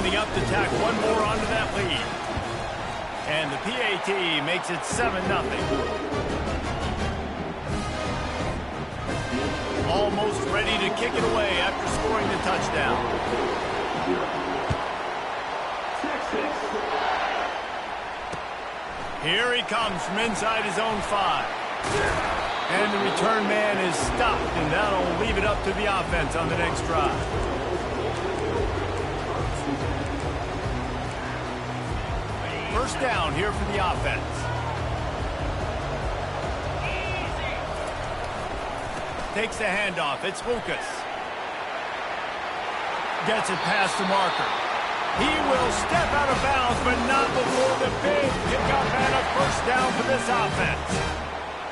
lining up to tack one more onto that lead. And the PAT makes it 7-0. Almost ready to kick it away after scoring the touchdown. Here he comes from inside his own 5. And the return man is stopped, and that'll leave it up to the offense on the next drive. First down here for the offense. Takes the handoff. It's Lucas. Gets it past the marker. He will step out of bounds, but not before the big pickup and a first down for this offense.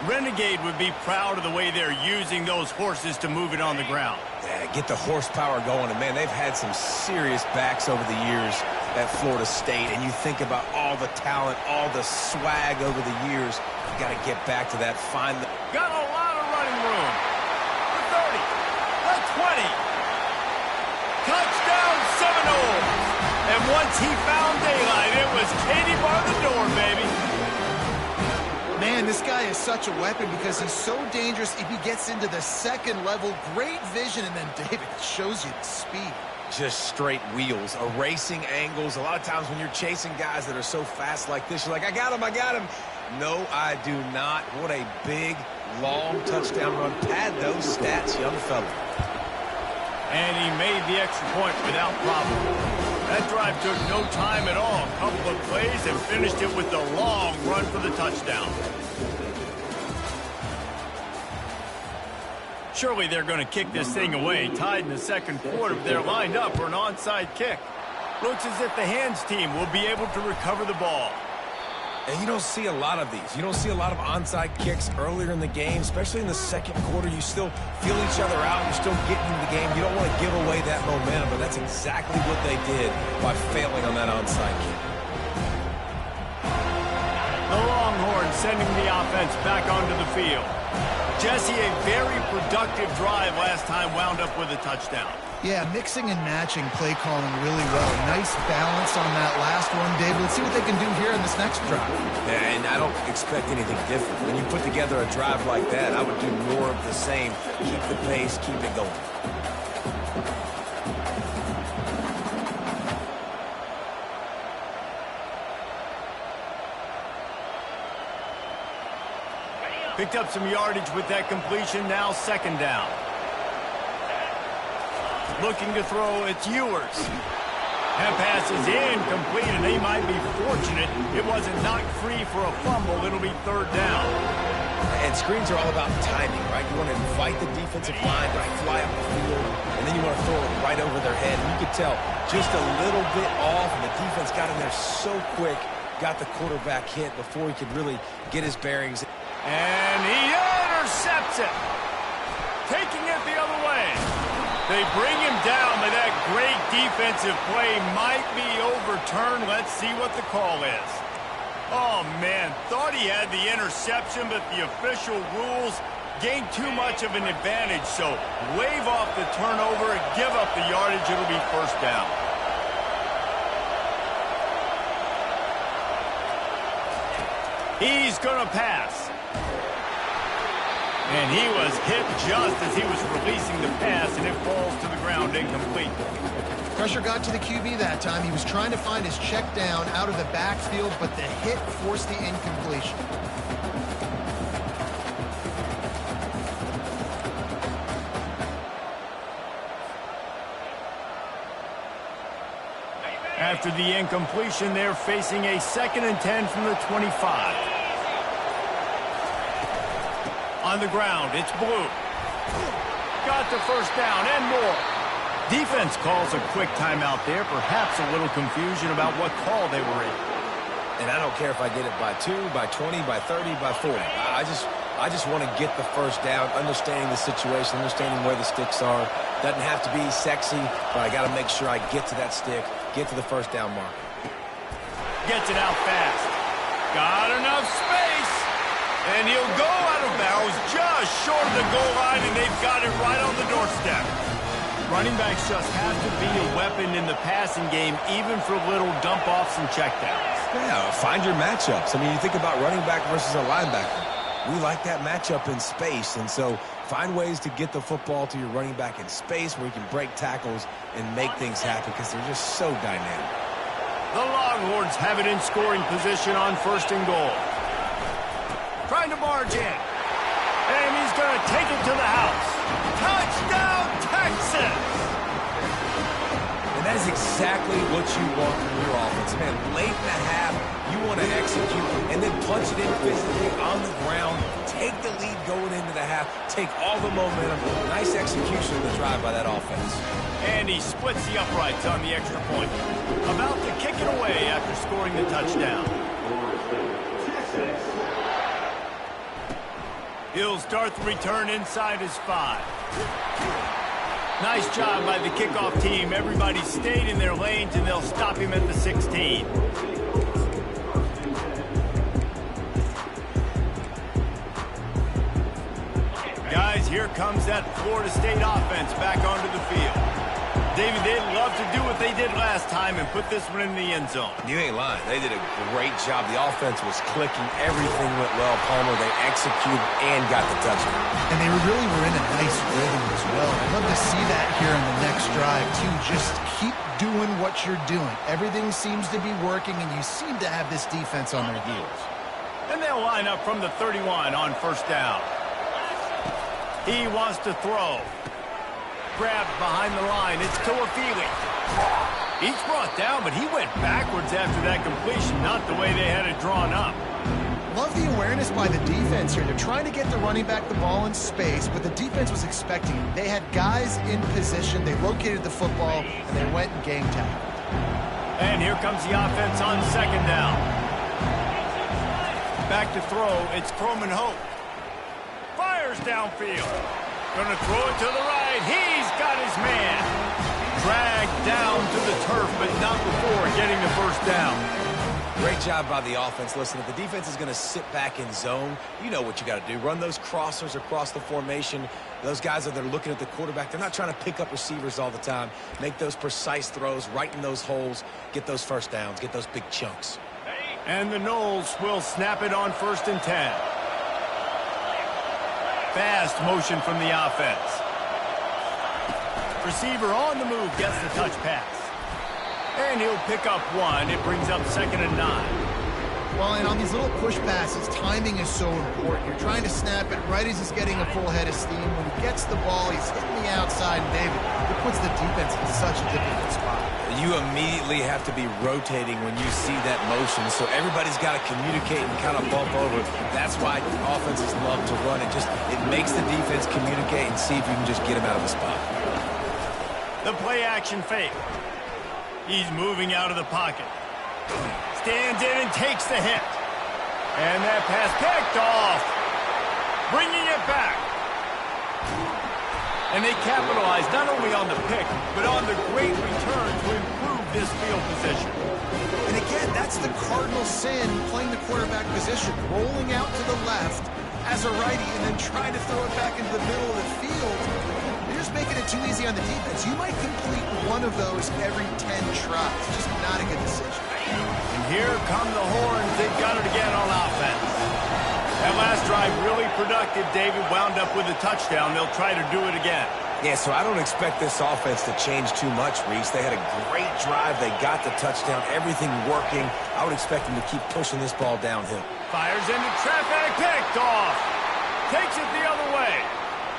Renegade would be proud of the way they're using those horses to move it on the ground. Yeah, get the horsepower going. And, man, they've had some serious backs over the years at Florida State. And you think about all the talent, all the swag over the years. You got to get back to that. Got a lot of running room. The 30, the 20. Touchdown Seminoles. And once he found daylight, it was Katie bar the door, baby. Man, this guy is such a weapon because he's so dangerous if he gets into the second level. Great vision, and then David shows you the speed. Just straight wheels, erasing angles. A lot of times when you're chasing guys that are so fast like this, you're like, I got him, I got him. No, I do not. What a big, long touchdown run. Pad those stats, young fella. And he made the extra point without problem. That drive took no time at all. A couple of plays and finished it with the long run for the touchdown. Surely they're going to kick this thing away. Tied in the second quarter, but they're lined up for an onside kick. Looks as if the hands team will be able to recover the ball. And you don't see a lot of these. You don't see a lot of onside kicks earlier in the game, especially in the second quarter. You still feel each other out. You're still getting into the game. You don't want to give away that momentum, but that's exactly what they did by failing on that onside kick. The Longhorns sending the offense back onto the field. Jesse, a very productive drive last time, wound up with a touchdown. Yeah, mixing and matching play calling really well. Nice balance on that last one, David. Let's see what they can do here in this next drive. Yeah, and I don't expect anything different. When you put together a drive like that, I would do more of the same. Keep the pace, keep it going. Picked up some yardage with that completion. Now second down. Looking to throw, it's Ewers. That pass is incomplete, and they might be fortunate it wasn't knocked free for a fumble. It'll be third down. And screens are all about timing, right? You want to invite the defensive line to fly up the field, and then you want to throw it right over their head. And you could tell just a little bit off, and the defense got in there so quick, got the quarterback hit before he could really get his bearings. And he intercepts it. Taking it the other way. They bring him down, but that great defensive play might be overturned. Let's see what the call is. Oh, man, thought he had the interception, but the official rules gained too much of an advantage. So wave off the turnover and give up the yardage. It'll be first down. He's going to pass. And he was hit just as he was releasing the pass, and it falls to the ground incomplete. Pressure got to the QB that time. He was trying to find his check down out of the backfield, but the hit forced the incompletion. After the incompletion, they're facing a 2nd and 10 from the 25. On the ground, it's Blue. Got the first down and more. Defense calls a quick timeout there. Perhaps a little confusion about what call they were in. And I don't care if I get it by 2, by 20, by 30, by 40. I just want to get the first down, understanding the situation, understanding where the sticks are. Doesn't have to be sexy, but I got to make sure I get to that stick, get to the first down mark. Gets it out fast. Got enough space. And he'll go out of bounds just short of the goal line, and they've got it right on the doorstep. Running backs just have to be a weapon in the passing game, even for little dump-offs and checkdowns. Yeah, find your matchups. I mean, you think about running back versus a linebacker. We like that matchup in space, and so find ways to get the football to your running back in space where you can break tackles and make things happen because they're just so dynamic. The Longhorns have it in scoring position on 1st and goal. Trying to barge in. And he's going to take it to the house. Touchdown, Texas! And that is exactly what you want from your offense. Man, late in the half, you want to execute and then punch it in physically on the ground. Take the lead going into the half. Take all the momentum. Nice execution of the drive by that offense. And he splits the uprights on the extra point. About to kick it away after scoring the touchdown. He'll start the return inside his 5. Nice job by the kickoff team. Everybody stayed in their lanes, and they'll stop him at the 16. Guys, here comes that Florida State offense back onto the field. David, they'd love to do what they did last time and put this one in the end zone. You ain't lying. They did a great job. The offense was clicking. Everything went well. Palmer, they executed and got the touchdown. And they really were in a nice rhythm as well. I'd love to see that here in the next drive, too. Just keep doing what you're doing. Everything seems to be working, and you seem to have this defense on their heels. And they'll line up from the 31 on 1st down. He wants to throw. Grabbed behind the line. It's Toafili. He's brought down, but he went backwards after that completion, not the way they had it drawn up. Love the awareness by the defense here. They're trying to get the running back the ball in space, but the defense was expecting it. They had guys in position. They located the football, and they went and game tackled. And here comes the offense on 2nd down. Back to throw. It's Croman Hope. Fires downfield. Gonna throw it to the right. He's got his man. Dragged down to the turf, but not before getting the 1st down. Great job by the offense. Listen, if the defense is going to sit back in zone, you know what you got to do. Run those crossers across the formation. Those guys that are looking at the quarterback, they're not trying to pick up receivers all the time. Make those precise throws right in those holes. Get those 1st downs. Get those big chunks. And the Noles will snap it on 1st and 10. Fast motion from the offense. Receiver on the move gets the touch pass. And he'll pick up 1. It brings up 2nd and 9. Well, and on these little push passes, timing is so important. You're trying to snap it right as he's getting a full head of steam. When he gets the ball, he's hitting the outside, and David, it puts the defense in such a difficult spot. You immediately have to be rotating when you see that motion, so everybody's got to communicate and kind of bump over. That's why offenses love to run it. It makes the defense communicate and see if you can just get him out of the spot. The play action fake. He's moving out of the pocket. Stands in and takes the hit. And that pass picked off. Bringing it back. And they capitalize not only on the pick, but on the great return to improve this field position. And again, that's the cardinal sin, playing the quarterback position, rolling out to the left as a righty and then trying to throw it back into the middle of the field. You're just making it too easy on the defense. You might complete one of those every 10 tries. Just not a good decision. And here come the horns. They've got it again on offense. That last drive really productive. David wound up with a touchdown. They'll try to do it again. Yeah, so I don't expect this offense to change too much, Reese. They had a great drive. They got the touchdown. Everything working. I would expect them to keep pushing this ball downhill. Fires into traffic. Picked off. Takes it the other way.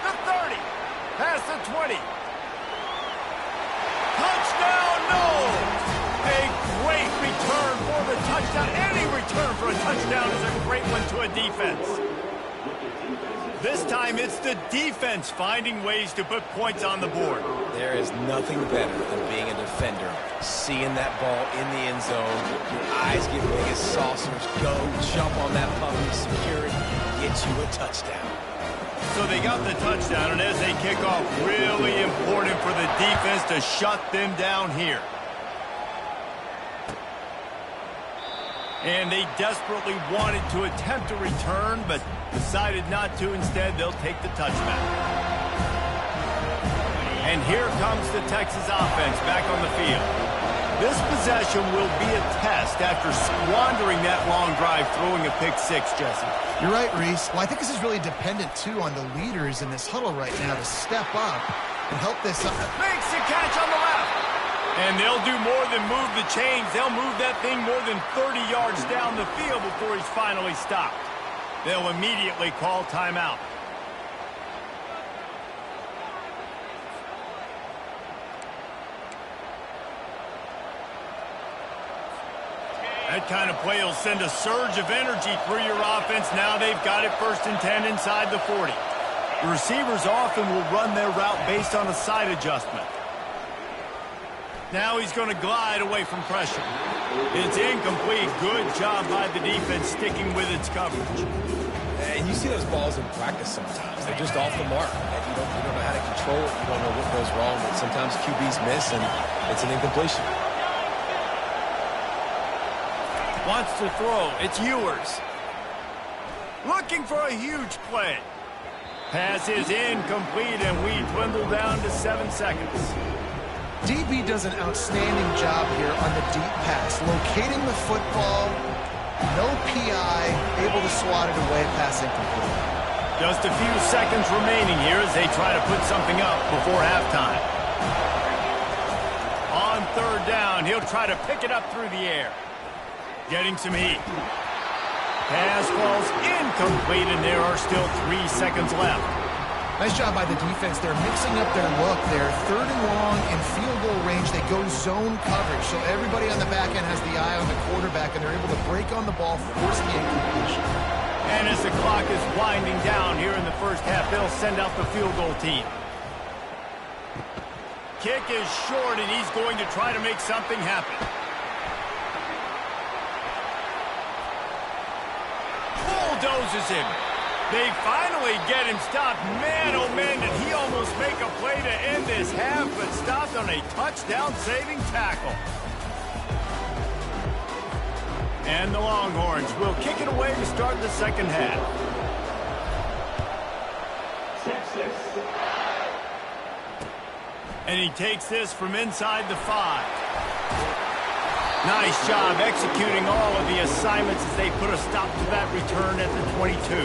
The 30. Past the 20. Touchdown, no! A great return for the touchdown. Any return for a touchdown is a great one to a defense. This time it's the defense finding ways to put points on the board. There is nothing better than being a defender. Seeing that ball in the end zone, your eyes get big as saucers. Go, jump on that puppy, secure it, get you a touchdown. So they got the touchdown, and as they kick off, really important for the defense to shut them down here. And they desperately wanted to attempt a return, but decided not to. Instead, they'll take the touchback. And here comes the Texas offense back on the field. This possession will be a test after squandering that long drive, throwing a pick six, Jesse. You're right, Reese. Well, I think this is really dependent, too, on the leaders in this huddle right now to step up and help this up. Makes the catch on the left. And they'll do more than move the chains. They'll move that thing more than 30 yards down the field before he's finally stopped. They'll immediately call timeout. That kind of play will send a surge of energy through your offense. Now they've got it 1st and 10 inside the 40. The receivers often will run their route based on a side adjustment. Now he's going to glide away from pressure. It's incomplete. Good job by the defense sticking with its coverage. And you see those balls in practice sometimes. They're just off the mark. And you don't know how to control it. You don't know what goes wrong. But sometimes QBs miss, and it's an incompletion. Wants to throw. It's Ewers. Looking for a huge play. Pass is incomplete, and we dwindle down to 7 seconds. DB does an outstanding job here on the deep pass, locating the football, no PI, able to swat it away, pass incomplete. Just a few seconds remaining here as they try to put something up before halftime. On 3rd down, he'll try to pick it up through the air. Getting some heat. Pass falls incomplete, and there are still 3 seconds left. Nice job by the defense. They're mixing up their look there. 3rd and long in field goal range. They go zone coverage, so everybody on the back end has the eye on the quarterback, and they're able to break on the ball, force the incompletion. And as the clock is winding down here in the first half, they'll send out the field goal team. Kick is short, and he's going to try to make something happen. Bulldozes him. They finally get him stopped. Man, oh man, did he almost make a play to end this half, but stopped on a touchdown-saving tackle. And the Longhorns will kick it away to start the second half. And he takes this from inside the 5. Nice job executing all of the assignments as they put a stop to that return at the 22.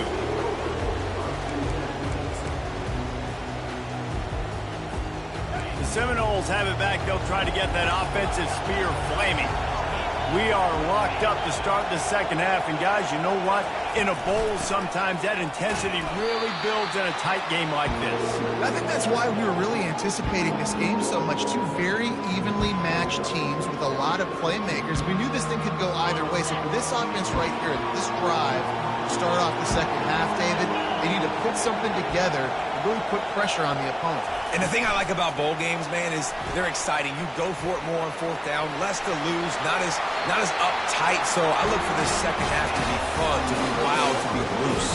The Seminoles have it back. They'll try to get that offensive spear flaming. We are locked up to start the second half. And, guys, you know what? In a bowl, sometimes that intensity really builds in a tight game like this. I think that's why we were really anticipating this game so much. 2 very evenly matched teams with a lot of playmakers. We knew this thing could go either way. So for this offense right here, this drive, to start off the second half, David, they need to put something together and really put pressure on the opponent. And the thing I like about bowl games, man, is they're exciting. You go for it more on 4th down, less to lose, not as uptight. So I look for this second half to be fun, to be wild, to be loose.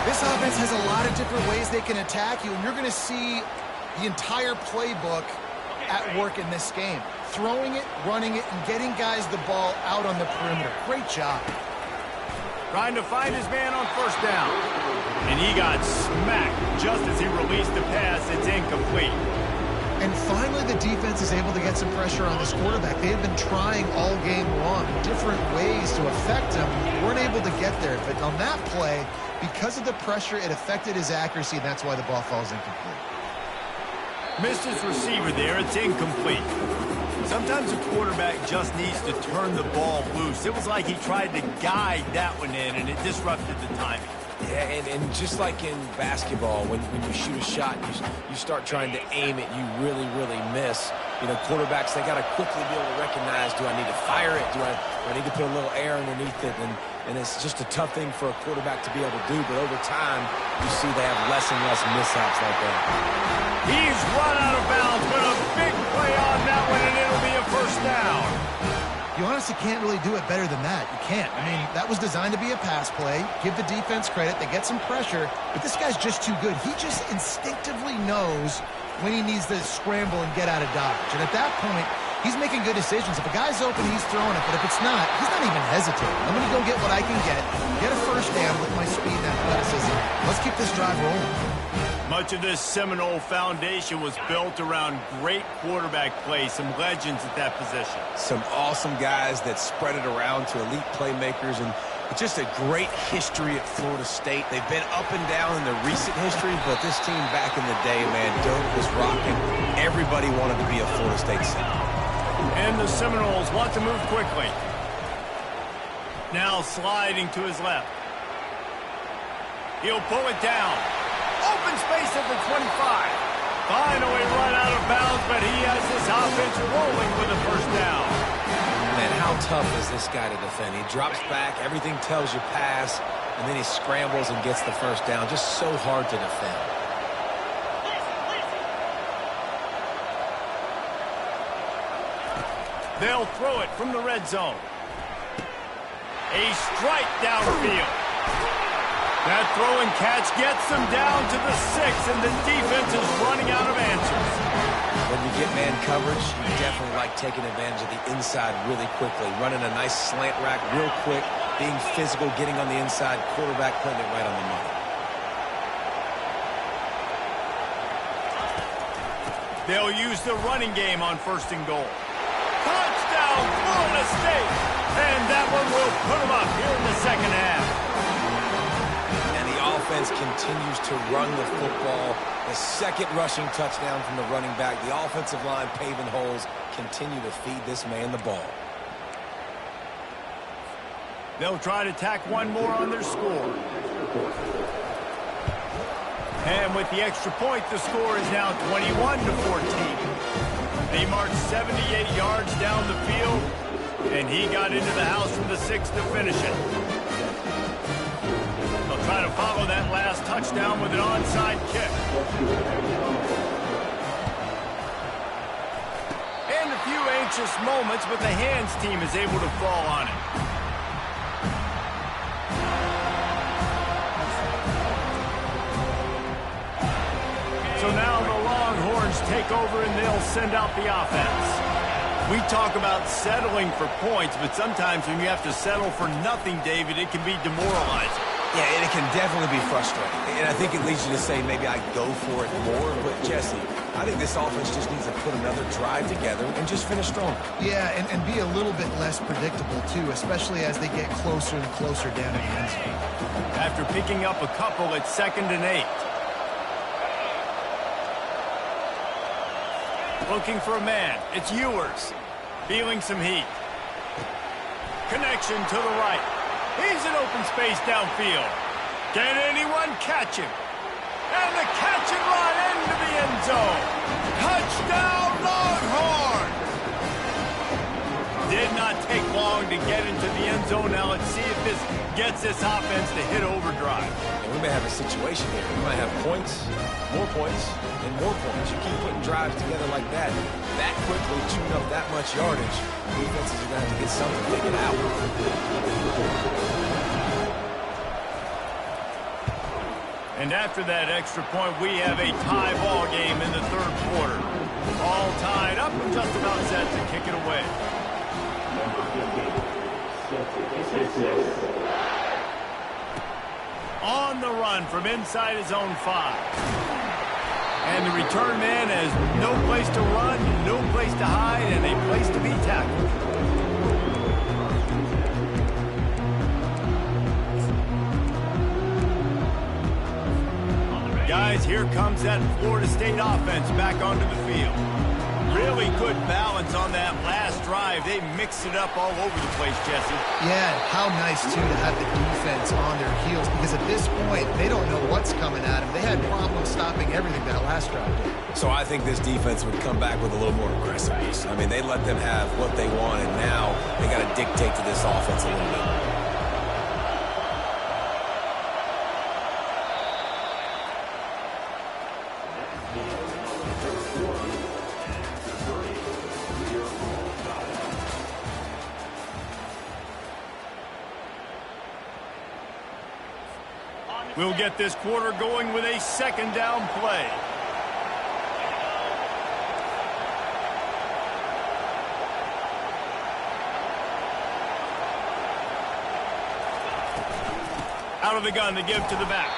This offense has a lot of different ways they can attack you, and you're going to see the entire playbook at work in this game. Throwing it, running it, and getting guys the ball out on the perimeter. Great job. Trying to find his man on 1st down. And he got smacked just as he released the pass. It's incomplete. And finally, the defense is able to get some pressure on this quarterback. They have been trying all game long different ways to affect him. Weren't able to get there. But on that play, because of the pressure, it affected his accuracy, and that's why the ball falls incomplete. Missed his receiver there. It's incomplete. Sometimes a quarterback just needs to turn the ball loose. It was like he tried to guide that one in, and it disrupted the timing. Yeah, and just like in basketball, when you shoot a shot, you start trying to aim it, you really, really miss. You know, quarterbacks, they got to quickly be able to recognize, do I need to fire it? Do I need to put a little air underneath it? And it's just a tough thing for a quarterback to be able to do. But over time, you see they have less and less mishaps like that. He's run out of bounds, but a big play on that one, and it'll be a 1st down. You honestly can't really do it better than that. You can't. I mean, that was designed to be a pass play. Give the defense credit. They get some pressure, but this guy's just too good. He just instinctively knows when he needs to scramble and get out of dodge. And at that point, he's making good decisions. If a guy's open, he's throwing it. But if it's not, he's not even hesitating. I'm going to go get what I can get a 1st down with my speed and athleticism. Let's keep this drive rolling. Much of this Seminole foundation was built around great quarterback play, some legends at that position. Some awesome guys that spread it around to elite playmakers, and just a great history at Florida State. They've been up and down in their recent history, but this team back in the day, man, Doak was rocking. Everybody wanted to be a Florida State center. And the Seminoles want to move quickly. Now sliding to his left. He'll pull it down. Open space at the 25. Finally run out of bounds, but he has this offense rolling with a first down. Man, how tough is this guy to defend? He drops back, everything tells you pass, and then he scrambles and gets the first down. Just so hard to defend. They'll throw it from the red zone. A strike downfield. That throw and catch gets them down to the 6, and the defense is running out of answers. When you get man coverage, you definitely like taking advantage of the inside really quickly, running a nice slant rack real quick, being physical, getting on the inside, quarterback putting it right on the money. They'll use the running game on 1st and goal. Touchdown, Florida State! And that one will put them up here in the second half. Offense continues to run the football. The second rushing touchdown from the running back. The offensive line paving holes, continue to feed this man the ball. They'll try to tack one more on their score. And with the extra point, the score is now 21-14. They marched 78 yards down the field, and he got into the house from the 6 to finish it. Try to follow that last touchdown with an onside kick. And a few anxious moments, but the hands team is able to fall on it. So now the Longhorns take over and they'll send out the offense. We talk about settling for points, but sometimes when you have to settle for nothing, David, it can be demoralizing. Yeah, and it can definitely be frustrating. And I think it leads you to say maybe I go for it more. But, Jesse, I think this offense just needs to put another drive together and just finish strong. Yeah, and be a little bit less predictable, too, especially as they get closer and closer down in the end zone. After picking up a couple at 2nd and 8. Looking for a man. It's Ewers. Feeling some heat. Connection to the right. He's in open space downfield. Can anyone catch him? And the catch and run into the end zone. Touchdown, Longhorn! Did not take long to get into the end zone. Now let's see if this gets this offense to hit overdrive. And we may have a situation here. We might have points, and more points. You keep putting drives together like that quickly, chewing up that much yardage, defenses are going to have to get something figured out. And after that extra point, we have a tie ball game in the 3rd quarter. All tied up and just about set to kick it away. On the run from inside his own 5. And the return man has no place to run, no place to hide, and a place to be tackled. Guys, here comes that Florida State offense back onto the field. Really good balance on that last drive. They mixed it up all over the place, Jesse. Yeah, how nice, too, to have the defense on their heels, because at this point, they don't know what's coming at them. They had problems stopping everything that last drive did. So I think this defense would come back with a little more aggressiveness. I mean, they let them have what they want, and now they got to dictate to this offense a little bit. We'll get this quarter going with a 2nd down play. Out of the gun to give to the back.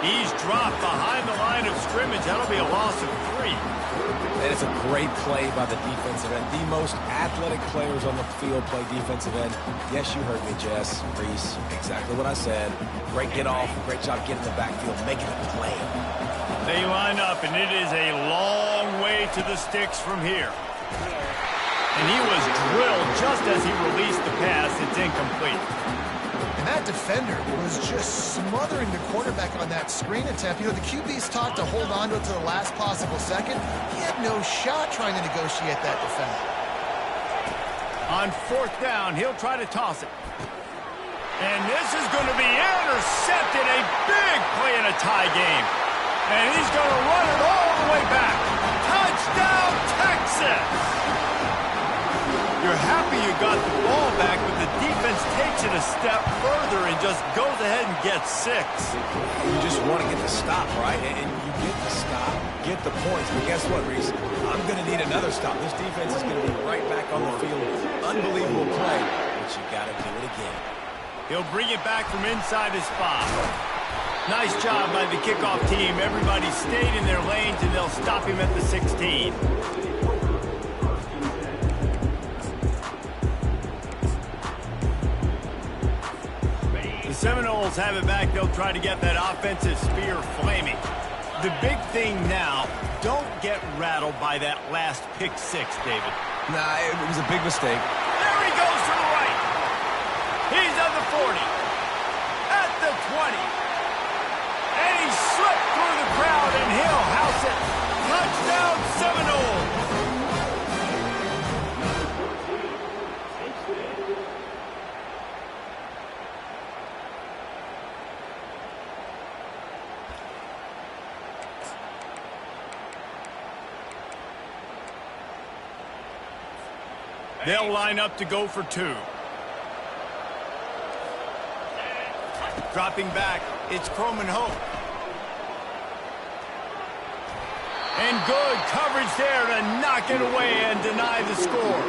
He's dropped behind the line of scrimmage. That'll be a loss of 3. And it's a great play by the defensive end. The most athletic players on the field play defensive end. Yes, you heard me, Jess, Reese. Exactly what I said. Great get off. Great job getting the backfield, making a play. They line up, and it is a long way to the sticks from here. And he was drilled just as he released the pass. It's incomplete. And that defender was just smothering the quarterback on that screen attempt. You know, the QB's taught to hold on to it to the last possible second. He had no shot trying to negotiate that defender. On 4th down, he'll try to toss it. And this is going to be intercepted. A big play in a tie game. And he's going to run it all the way back. Touchdown, Texas! You're happy you got the ball back, but the defense takes it a step further and just goes ahead and gets 6. You just want to get the stop, right? And you get the stop, get the points. But guess what, Reese? I'm going to need another stop. This defense is going to be right back on the field. Unbelievable play, but you got to do it again. He'll bring it back from inside his spot. Nice job by the kickoff team. Everybody stayed in their lanes, and they'll stop him at the 16. The Seminoles have it back. They'll try to get that offensive spear flaming. The big thing now, don't get rattled by that last pick 6, David. Nah, it was a big mistake. There he goes to the right. He's at the 40. At the 20. And he slipped through the crowd, and he'll house it. Touchdown, Seminoles. They'll line up to go for 2. Dropping back, it's Croman Hope. And good coverage there to knock it away and deny the score.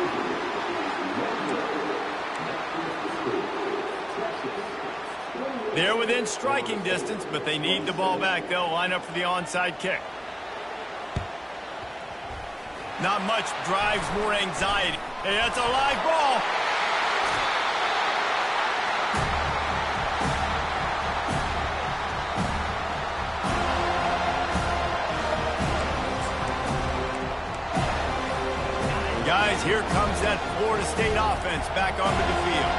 They're within striking distance, but they need the ball back. They'll line up for the onside kick. Not much drives more anxiety. Hey, that's a live ball. Guys, here comes that Florida State offense back onto the field.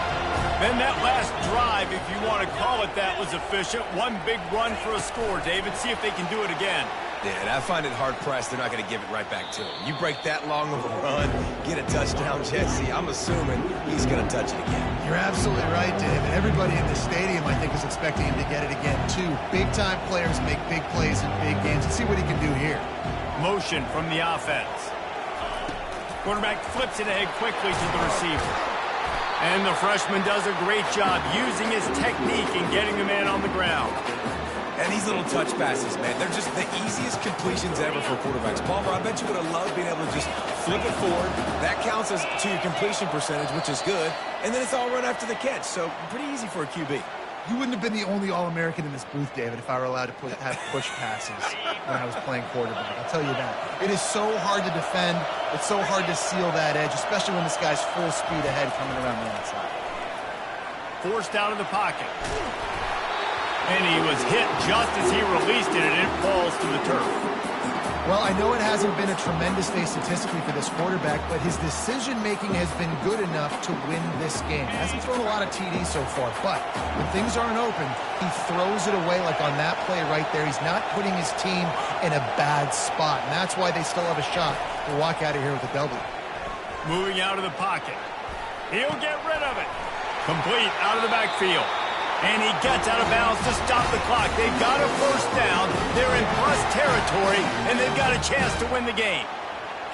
Then that last drive, if you want to call it that, was efficient. One big run for a score, David. See if they can do it again. Yeah, and I find it hard-pressed they're not going to give it right back to him. You break that long of a run, get a touchdown, Jesse, I'm assuming he's going to touch it again. You're absolutely right, David. Everybody in the stadium, I think, is expecting him to get it again, too. Big-time players make big plays in big games. Let's see what he can do here. Motion from the offense. Quarterback flips it ahead quickly to the receiver. And the freshman does a great job using his technique and getting the man on the ground. And these little touch passes, man, they're just the easiest completions ever for quarterbacks. Palmer, I bet you would have loved being able to just flip it forward. That counts as to your completion percentage, which is good. And then it's all run after the catch, so pretty easy for a QB. You wouldn't have been the only All-American in this booth, David, if I were allowed to have push passes when I was playing quarterback. I'll tell you that. It is so hard to defend. It's so hard to seal that edge, especially when this guy's full speed ahead coming around the outside. Forced out of the pocket. And he was hit just as he released it, and it falls to the turf. Well, I know it hasn't been a tremendous day statistically for this quarterback, but his decision-making has been good enough to win this game. He hasn't thrown a lot of TDs so far, but when things aren't open, he throws it away like on that play right there. He's not putting his team in a bad spot, and that's why they still have a shot to walk out of here with a W. Moving out of the pocket. He'll get rid of it. Complete out of the backfield. And he gets out of bounds to stop the clock. They've got a first down. They're in plus territory, and they've got a chance to win the game.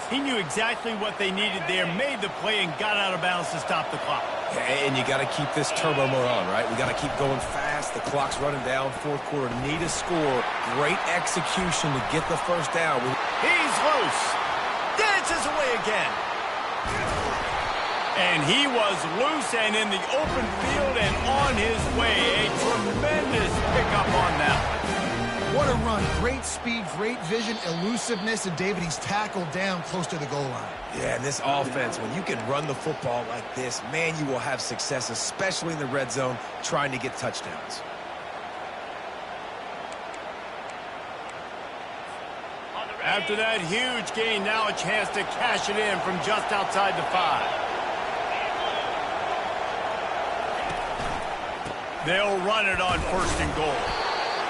He knew exactly what they needed there, made the play, and got out of bounds to stop the clock. And you got to keep this turbo mode on, right? We got to keep going fast. The clock's running down. Fourth quarter, need a score. Great execution to get the first down. He's loose. Dances away again. And he was loose and in the open field and on his way. A tremendous pickup on that one. What a run. Great speed, great vision, elusiveness, and David, he's tackled down close to the goal line. Yeah, and this offense, when you can run the football like this, man, you will have success, especially in the red zone, trying to get touchdowns. After that huge gain, now a chance to cash it in from just outside the 5. They'll run it on 1st and goal.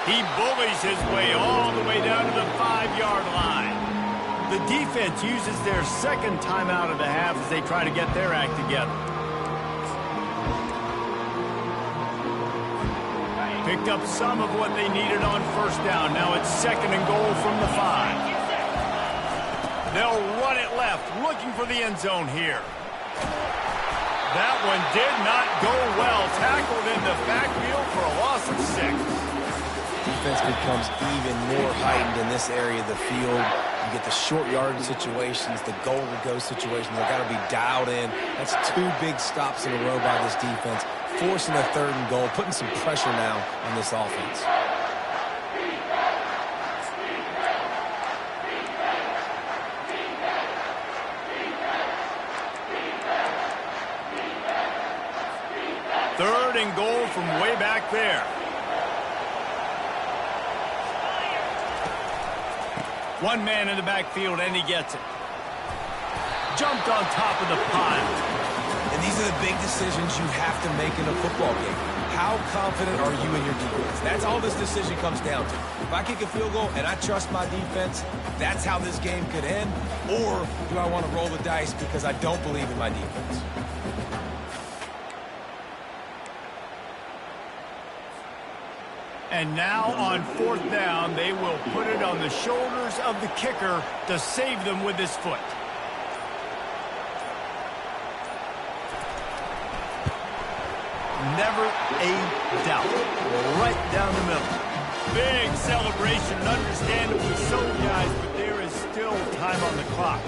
He bullies his way all the way down to the 5-yard line. The defense uses their second timeout of the half as they try to get their act together. Picked up some of what they needed on 1st down. Now it's 2nd and goal from the 5. They'll run it left, looking for the end zone here. That one did not go well. Tackled in the backfield for a loss of 6. Defense becomes even more heightened in this area of the field. You get the short yardage situations, the goal-to-go situations. They've got to be dialed in. That's 2 big stops in a row by this defense, forcing a 3rd and goal, putting some pressure now on this offense. Third and goal from way back there. One man in the backfield, and he gets it. Jumped on top of the pile. And these are the big decisions you have to make in a football game. How confident are you in your defense? That's all this decision comes down to. If I kick a field goal and I trust my defense, that's how this game could end. Or do I want to roll the dice because I don't believe in my defense? And now on 4th down, they will put it on the shoulders of the kicker to save them with his foot. Never a doubt. Right down the middle. Big celebration, understandably so, guys, but there is still time on the clock.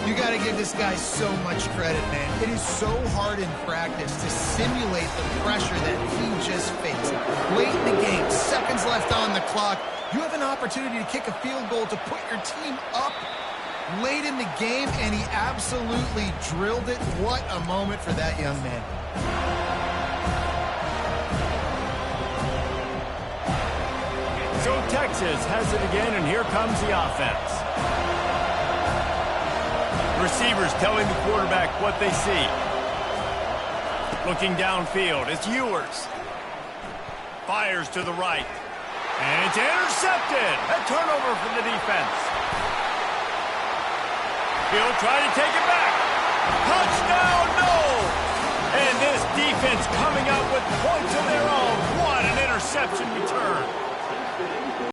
You got to give this guy so much credit, man. It is so hard in practice to simulate the pressure that he just faced. Late in the game, seconds left on the clock, you have an opportunity to kick a field goal to put your team up late in the game, and he absolutely drilled it. What a moment for that young man. So Texas has it again, and here comes the offense. Receivers telling the quarterback what they see. Looking downfield, it's Ewers. Fires to the right. And it's intercepted. A turnover from the defense. He'll try to take it back. Touchdown, no! And this defense coming up with points of their own. What an interception return.